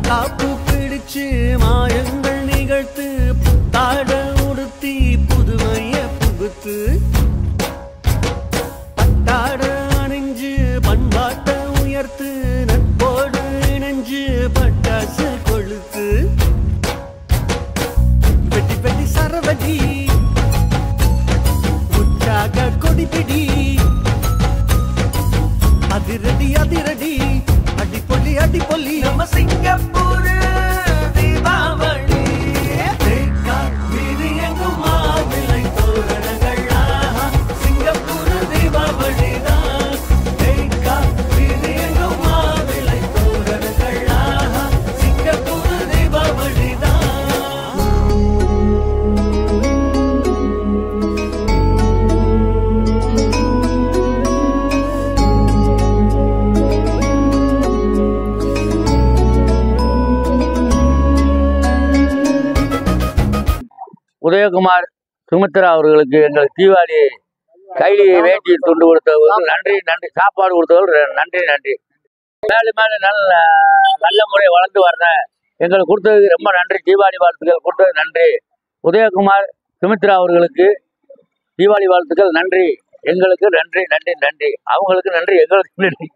காப்பு பிடிச்சு மாயங்கள் நிகழ்த்து புத்தாட உடுத்தி புதுமைய புகுத்து பட்டாட அணிஞ்சு பண்பாட்ட உயர்த்து நட்போடு இணைஞ்சு பட்டாசு கொளுத்து வெட்டி வெட்டி சரவடி உற்சாக கொடிபிடி அதிரடி அதிரடி அடிப்பொலி அடிப்பொலி நம்ம சிங்கப்பூர் தீபாவளி வீதி எங்கும் மாவிலை தோரணங்கள் சிங்கப்பூர் தீபாவளி தான் வீதி எங்கும் மாவிலை தோரணங்கள் சிங்கப்பூர் தீபாவளி தான். உதயகுமார் சுமித்ரா அவர்களுக்கு எங்கள் தீபாவளி கைலி வேட்டி துண்டு கொடுத்தவர்கள் நன்றி நன்றி. சாப்பாடு கொடுத்தவர்கள் நன்றி நன்றி. மேலும் மேலும் நல்ல முறை வளர்ந்து வரேன். எங்களுக்கு கொடுத்ததுக்கு ரொம்ப நன்றி. தீபாவளி வாழ்த்துக்கள் கொடுத்தது நன்றி. உதயகுமார் சுமித்ரா அவர்களுக்கு தீபாவளி வாழ்த்துக்கள் நன்றி. எங்களுக்கு நன்றி நன்றி நன்றி. அவங்களுக்கு நன்றி, எங்களுக்கு நன்றி.